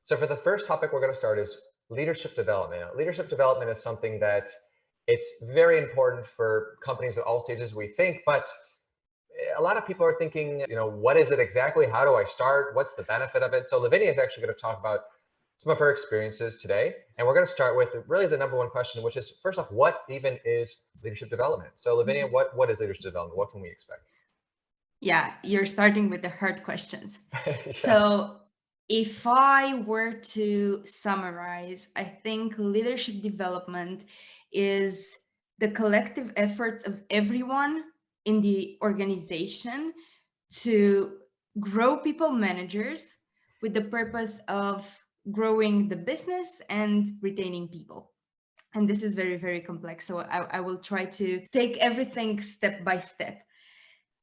So for the first topic we're going to start is leadership development. Now, leadership development is something that it's very important for companies at all stages, we think, but a lot of people are thinking, what is it exactly? How do I start? What's the benefit of it? So Lavinia is actually going to talk about some of her experiences today. And we're going to start with really the number one question, which is, first off, what even is leadership development? So Lavinia, what is leadership development? What can we expect? Yeah, you're starting with the hard questions. Yeah. So if I were to summarize, I think leadership development is the collective efforts of everyone in the organization to grow people managers with the purpose of growing the business and retaining people. And this is very, very complex. So I will try to take everything step by step.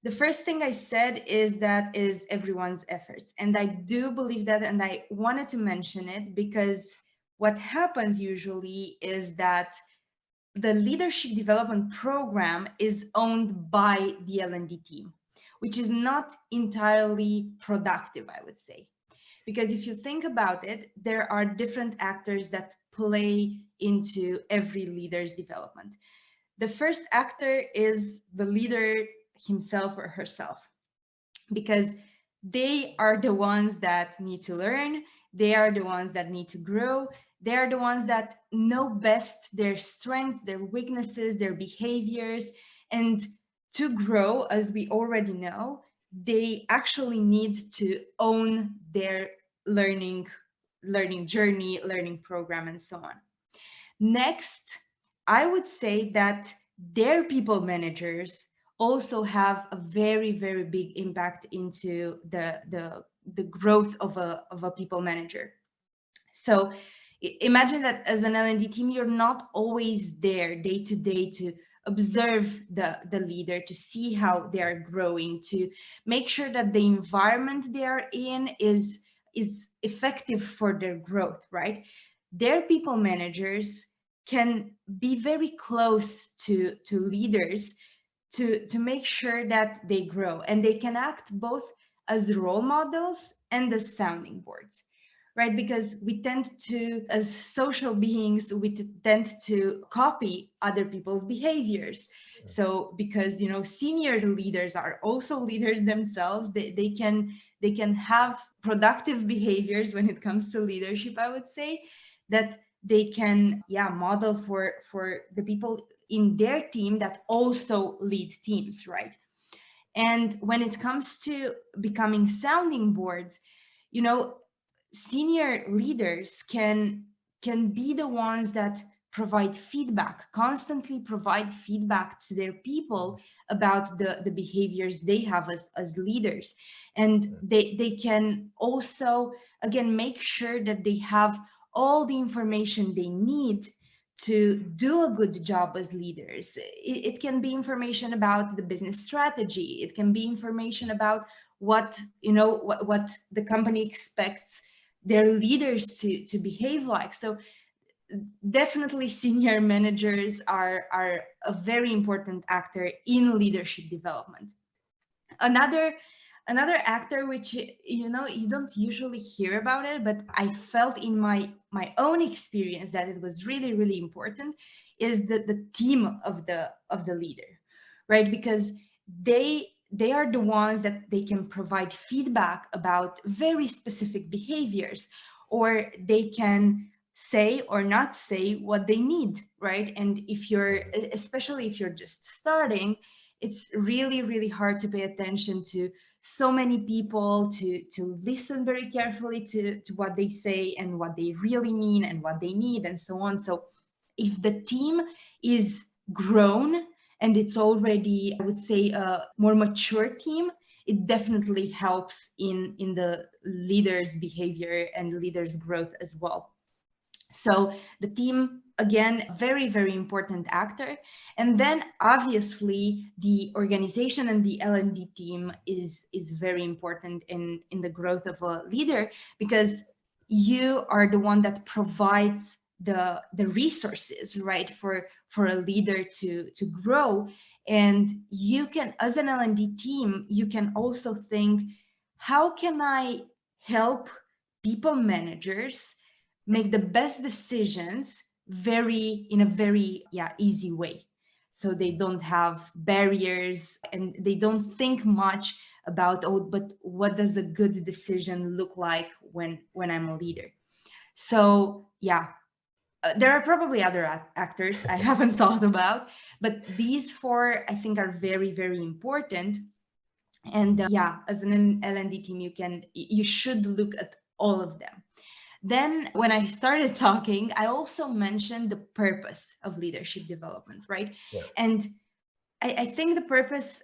The first thing I said is that is everyone's efforts. And I do believe that, and I wanted to mention it because what happens usually is that the leadership development program is owned by the L&D team, which is not entirely productive, I would say. Because if you think about it, there are different actors that play into every leader's development. The first actor is the leader himself or herself, because they are the ones that need to learn, they are the ones that need to grow, they are the ones that know best their strengths, their weaknesses, their behaviors. And to grow, as we already know, they actually need to own their learning journey, learning program, and so on. Next, I would say that their people managers also have a very, very big impact into the growth of a people manager. So imagine that as an L&D team, you're not always there day to day to observe the leader, to see how they are growing, to make sure that the environment they are in is effective for their growth, right? Their people managers can be very close to leaders to make sure that they grow, and they can act both as role models and as sounding boards, right? Because we tend to, as social beings, we tend to copy other people's behaviors. So because senior leaders are also leaders themselves, they can have productive behaviors when it comes to leadership, I would say, that they can model for the people in their team that also lead teams, right? And when it comes to becoming sounding boards, you know senior leaders can be the ones that provide feedback, constantly provide feedback to their people about the behaviors they have as leaders. And they can also, again, make sure that they have all the information they need to do a good job as leaders. It can be information about the business strategy. It can be information about what the company expects their leaders to behave like. So definitely senior managers are a very important actor in leadership development. Another actor, which you don't usually hear about it, but I felt in my own experience that it was really, really important, is the team of the leader, right? Because they are the ones that they can provide feedback about very specific behaviors, or they can say or not say what they need, right? And especially if you're just starting, it's really, really hard to pay attention to so many people, to listen very carefully to what they say and what they really mean and what they need and so on. So if the team is grown and it's already, I would say, a more mature team, it definitely helps in the leader's behavior and leader's growth as well. So the team, again, very, very important actor. And then obviously the organization and the L&D team is very important in the growth of a leader, because you are the one that provides the resources, right, for a leader to grow. And you can, as an L&D team, you can also think, how can I help people managers make the best decisions in a very easy way. So they don't have barriers and they don't think much about, oh, but what does a good decision look like when I'm a leader? So there are probably other actors I haven't thought about, but these four I think are very, very important. And as an L&D team, you should look at all of them. Then when I started talking, I also mentioned the purpose of leadership development, right? Yeah. And I think the purpose,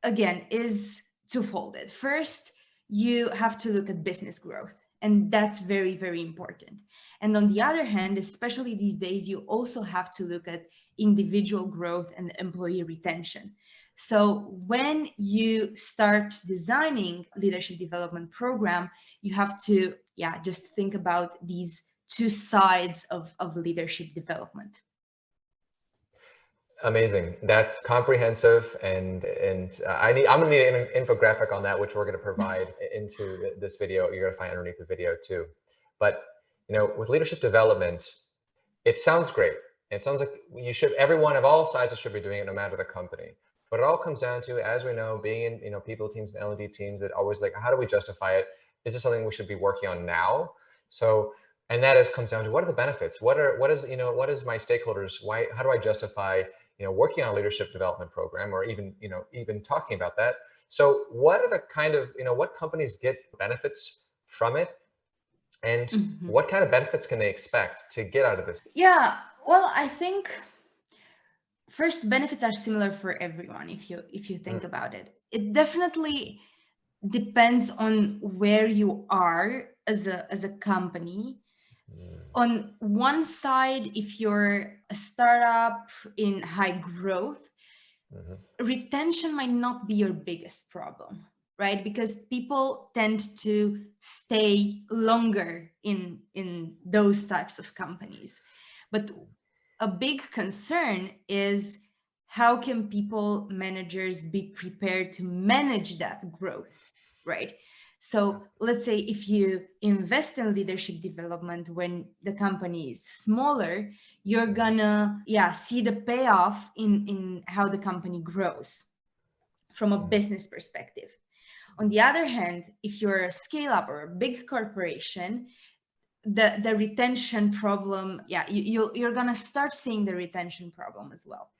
again, is twofold. First, you have to look at business growth, and that's very, very important. And on the other hand, especially these days, you also have to look at individual growth and employee retention. So when you start designing leadership development program, you have to just think about these two sides of leadership development. Amazing. That's comprehensive, and I'm gonna need an infographic on that, which we're gonna provide into this video. You're gonna find underneath the video too. But with leadership development, it sounds great. It sounds like everyone of all sizes should be doing it, no matter the company. But it all comes down to, as we know, being in people teams and L&D teams, that always like, how do we justify it? Is this something we should be working on now? So, and that comes down to, what are the benefits? What is my stakeholders? How do I justify working on a leadership development program, or even talking about that? So what are the kind of, what companies get benefits from it, and what kind of benefits can they expect to get out of this? Yeah, well, I think first, benefits are similar for everyone if you think about it. It definitely depends on where you are as a company. On one side, if you're a startup in high growth, retention might not be your biggest problem, right? Because people tend to stay longer in those types of companies. But a big concern is, how can people managers be prepared to manage that growth, right? So let's say if you invest in leadership development when the company is smaller, you're gonna see the payoff in how the company grows from a business perspective. On the other hand, if you're a scale up or a big corporation, the retention problem, you're gonna start seeing the retention problem as well.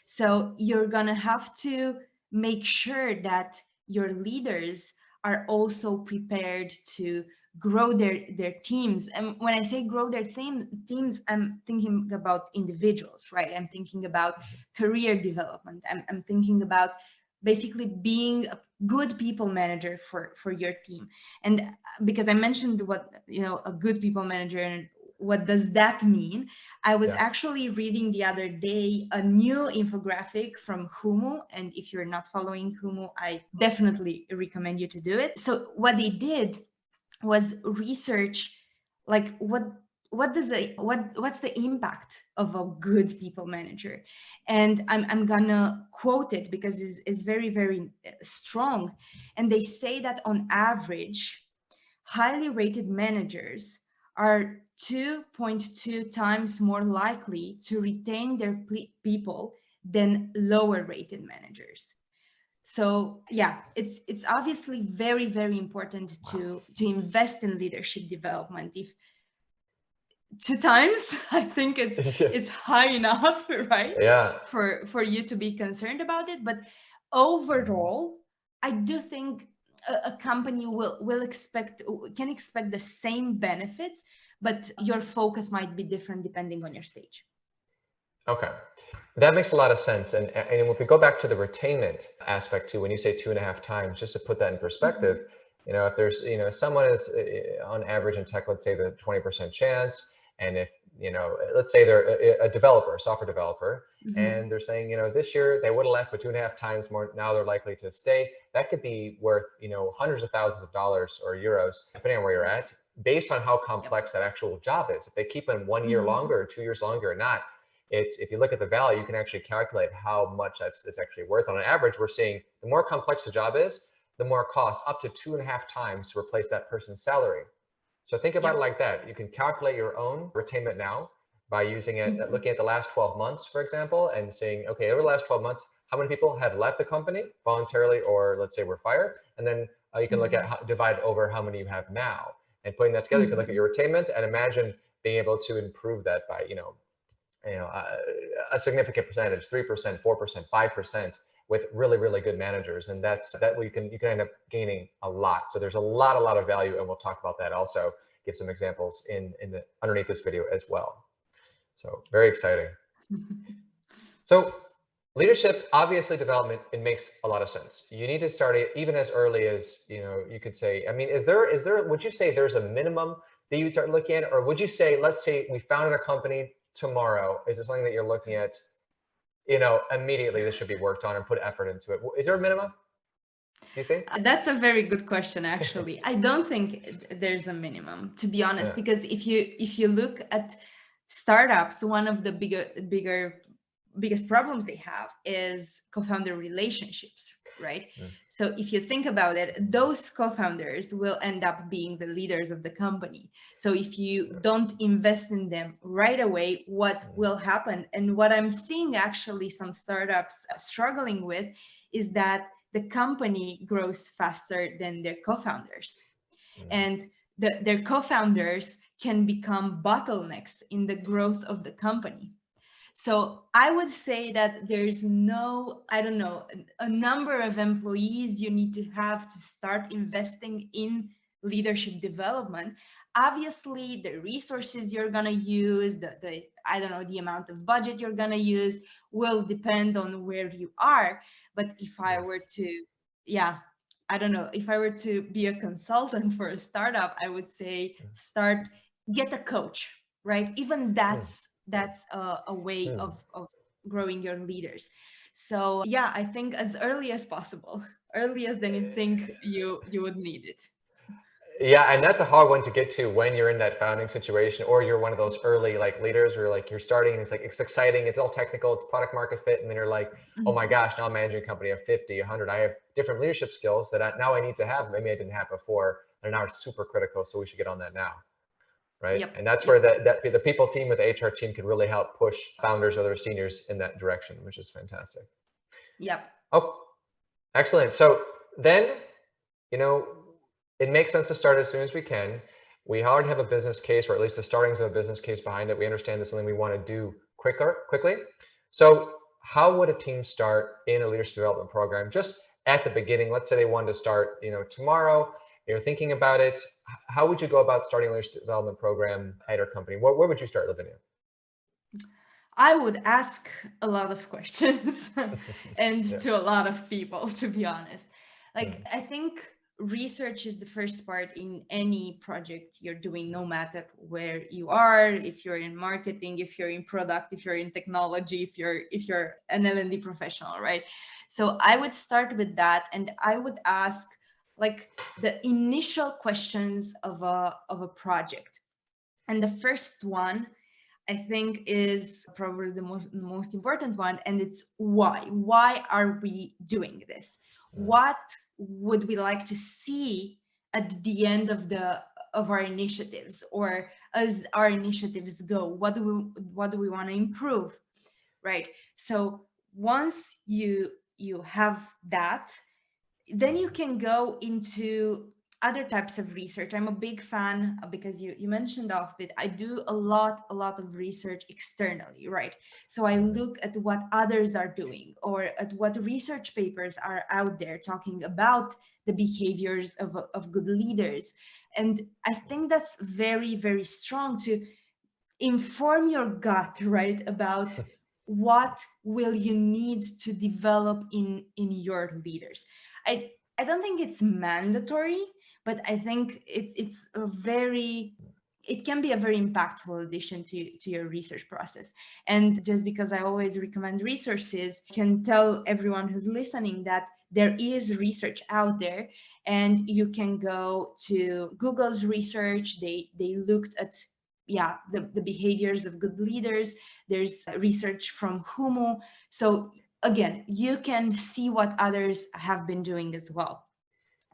So you're gonna have to make sure that your leaders are also prepared to grow their teams. And when I say grow their teams, I'm thinking about individuals, right? I'm thinking about career development. I'm thinking about basically being a good people manager for your team. And because I mentioned what a good people manager and what does that mean, I was actually reading the other day a new infographic from Humu, and if you're not following Humu, I definitely recommend you to do it. So what they did was research, like what's the impact of a good people manager. And I'm gonna quote it because it's very, very strong. And they say that on average, highly rated managers are 2.2 times more likely to retain their people than lower rated managers. So it's obviously very, very important to invest in leadership development. If 2 times, I think it's high enough, right? For you to be concerned about it. But overall, I do think a company can expect the same benefits, but your focus might be different depending on your stage. Okay, that makes a lot of sense. And if we go back to the retainment aspect too, when you say 2.5 times, just to put that in perspective, if there's, someone is on average in tech, let's say the 20% chance, and if, let's say they're a developer, a software developer, and they're saying, this year they would have left, but 2.5 times more, now they're likely to stay. That could be worth, hundreds of thousands of dollars or euros, depending on where you're at, based on how complex that actual job is. If they keep them 1 year longer, or 2 years longer or not, if you look at the value, you can actually calculate how much it's actually worth. On an average, we're seeing the more complex the job is, the more it costs, up to 2.5 times to replace that person's salary. So think about it Yep. like that. You can calculate your own retainment now by using it, Mhm. looking at the last 12 months, for example, and saying, okay, over the last 12 months, how many people have left the company voluntarily, or let's say were fired? And then you can look at Mhm. divide over how many you have now. And putting that together, you can look at Mhm. your retainment and imagine being able to improve that by, a significant percentage, 3%, 4%, 5%, with really, really good managers. And that you can end up gaining a lot. So there's a lot of value, and we'll talk about that also, give some examples in the underneath this video as well. So very exciting. So leadership, obviously development, it makes a lot of sense. You need to start it even as early as, you could say, I mean, would you say there's a minimum that you start looking at? Or would you say, let's say we founded a company tomorrow, is it something that you're looking at, immediately this should be worked on and put effort into it? Is there a minimum, do you think? That's a very good question, actually. I don't think there's a minimum, to be honest, Yeah. because if you look at startups, one of the biggest problems they have is co-founder relationships, right? Mm, So if you think about it, those co-founders will end up being the leaders of the company. So if you yeah, don't invest in them right away, what mm, will happen? And what I'm seeing actually some startups struggling with is that the company grows faster than their co-founders, mm, and their co-founders can become bottlenecks in the growth of the company. So I would say that there's no, I don't know, a number of employees you need to have to start investing in leadership development. Obviously, the resources you're gonna use, the I don't know, the amount of budget you're gonna use will depend on where you are. But if I mm, were to, yeah, I don't know, if I were to be a consultant for a startup, I would say get a coach, right? Even mm, that's a way mm. of growing your leaders. So yeah, I think as early as possible, earlier than you think you would need it. Yeah, and that's a hard one to get to when you're in that founding situation, or you're one of those early like leaders where like you're starting and it's exciting, it's all technical, it's product market fit, and then you're like, oh my Mhm. gosh, now I'm managing a company of 50, 100. I have different leadership skills that now I need to have. Maybe I didn't have before, and now are super critical. So we should get on that now, right? Yep, And that's where yep, the people team with the HR team can really help push founders or their seniors in that direction, which is fantastic. yep. Oh, excellent. So then, you know, it makes sense to start as soon as we can. We already have a business case, or at least the startings of a business case behind it. We understand this is something we want to do quickly. So how would a team start in a leadership development program? Just at the beginning, let's say they wanted to start, tomorrow, you're thinking about it. How would you go about starting a leadership development program at your company? Where would you start, Lavinia? I would ask a lot of questions and Yeah. to a lot of people, to be honest. Like, Mm, I think research is the first part in any project you're doing, no matter where you are, if you're in marketing, if you're in product, if you're in technology, if you're an L&D professional, right? So I would start with that, and I would ask like the initial questions of a project. And the first one I think is probably the most important one, and it's why. Why are we doing this? mm, What would we like to see at the end of our initiatives, or as our initiatives go? What do we want to improve, right? So once you have that, then you can go into other types of research. I'm a big fan because you mentioned off it. I do a lot of research externally, right? So I mhm, look at what others are doing, or at what research papers are out there talking about the behaviors of good leaders. And I think that's very, very strong to inform your gut, right, about what will you need to develop in your leaders. I don't think it's mandatory, but I think it can be a very impactful addition to your research process. And just because I always recommend resources, I can tell everyone who's listening that there is research out there, and you can go to Google's research. They looked at, yeah, the behaviors of good leaders. There's research from Humu. So again, you can see what others have been doing as well.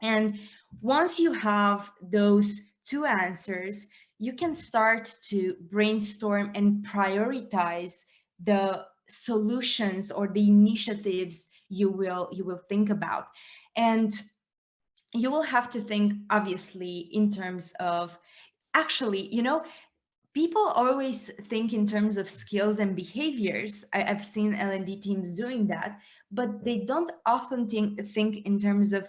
And once you have those two answers, you can start to brainstorm and prioritize the solutions or the initiatives you will think about. And you will have to think, obviously, in terms of, actually, people always think in terms of skills and behaviors. I've seen L&D teams doing that, but they don't often think in terms of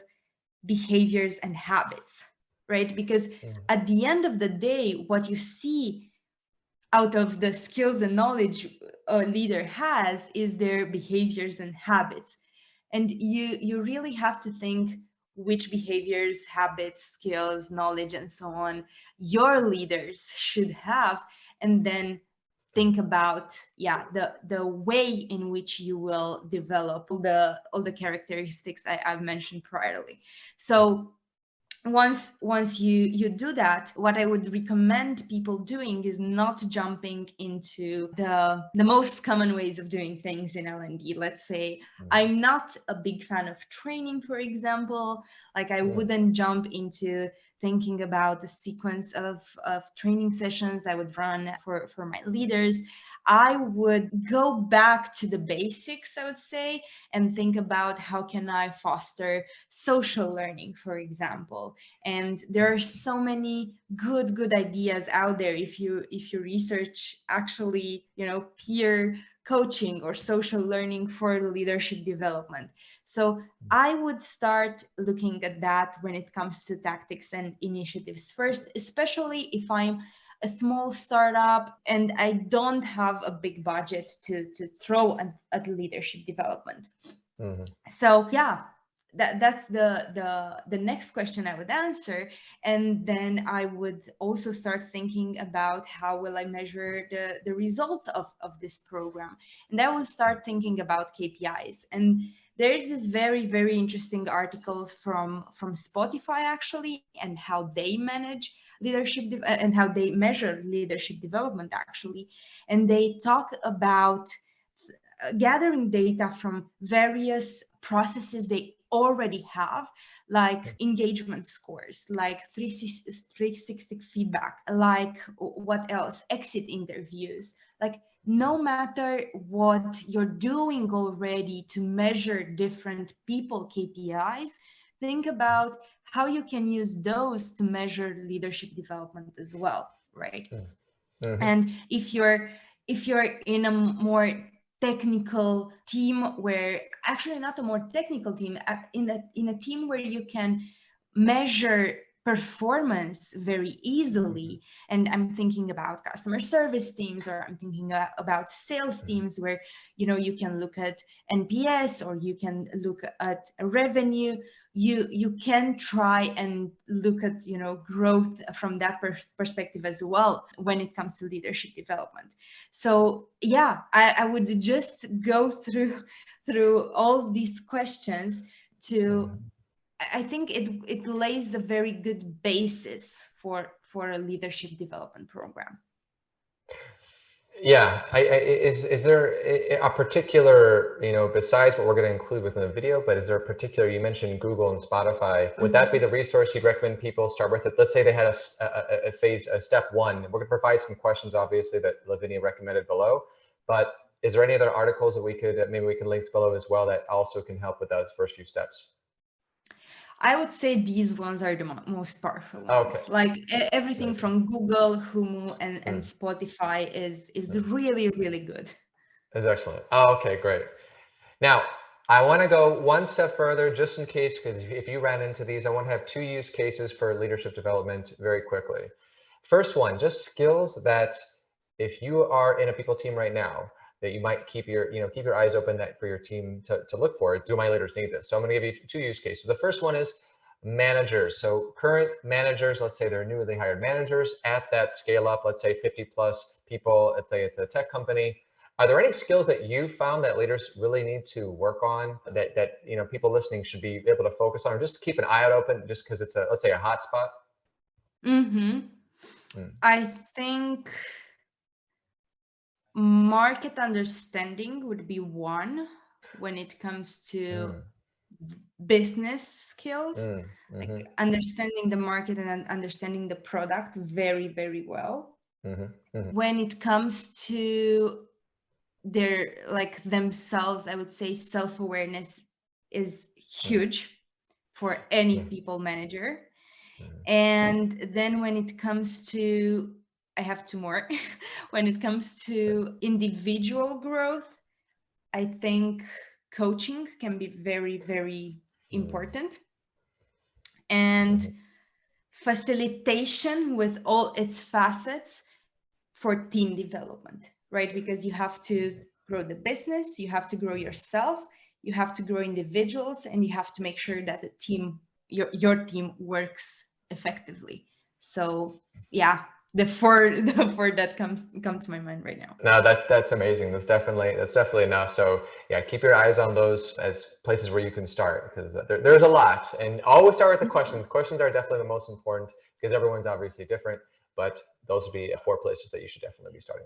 behaviors and habits, right? Because at the end of the day, what you see out of the skills and knowledge a leader has is their behaviors and habits. And you really have to think which behaviors, habits, skills, knowledge, and so on your leaders should have, and then think about, yeah, the way in which you will develop all the characteristics I've mentioned priorly. So once you do that, what I would recommend people doing is not jumping into the most common ways of doing things in L&D. Let's say I'm not a big fan of training, for example. Like, I wouldn't jump into thinking about the sequence of training sessions I would run for my leaders. I would go back to the basics, I would say, and think about how can I foster social learning, for example. And there are so many good ideas out there. If you research, actually, peer coaching or social learning for leadership development. So I would start looking at that when it comes to tactics and initiatives first, especially if I'm a small startup and I don't have a big budget to throw at leadership development. So yeah, that's the next question I would answer. And then I would also start thinking about how will I measure the results of this program. And I will start thinking about KPIs. And there is this very interesting article from Spotify, actually, and how they manage leadership and how they measure leadership development, actually. And they talk about gathering data from various processes they already have, like engagement scores, like 360 feedback, like what else, exit interviews. Like, no matter what you're doing already to measure different people KPIs, think about how you can use those to measure leadership development as well, right? And if you're in a more technical team, where actually not a more technical team, in a team where you can measure performance very easily, and I'm thinking about customer service teams, or I'm thinking about sales teams, where you can look at NPS, or you can look at revenue. You can try and look at growth from that perspective as well when it comes to leadership development. So yeah, I would just go through all these questions to I think it lays a very good basis for a leadership development program. Yeah, is there a particular, besides what we're going to include within the video, but is there a particular, you mentioned Google and Spotify, would that be the resource you'd recommend people start with? It? Let's say they had a phase, a step one. We're going to provide some questions, obviously, that Lavinia recommended below, but is there any other articles that maybe we can link below as well that also can help with those first few steps? I would say these ones are the most powerful ones. Okay. Like everything from Google, Humu, and Spotify is really good. That's excellent. Oh, okay, great. Now, I want to go one step further, just in case, because if you ran into these, I want to have two use cases for leadership development very quickly. First one, just skills that if you are in a people team right now, that you might keep your eyes open for your team to look for. Do my leaders need this? So I'm going to give you two use cases. The first one is managers. So current managers, let's say they're newly hired managers at that scale up, let's say 50 plus people, let's say it's a tech company. Are there any skills that you found that leaders really need to work on that people listening should be able to focus on, or just keep an eye out open just because it's let's say a hot spot? I think market understanding would be one when it comes to business skills, like Mm-hmm. understanding the market and understanding the product very, very well. Mm-hmm. When it comes to their like themselves, I would say self-awareness is huge for any people manager. And then when it comes to, I have two more. When it comes to individual growth, I think coaching can be very, very important. And facilitation with all its facets for team development, right? Because you have to grow the business, you have to grow yourself, you have to grow individuals, and you have to make sure that the team, your team works effectively. So yeah, the four that come to my mind right now. No, that's amazing. That's definitely enough. So yeah, keep your eyes on those as places where you can start, because there's a lot. And always start with the questions. Questions are definitely the most important because everyone's obviously different. But those would be 4 places that you should definitely be starting with.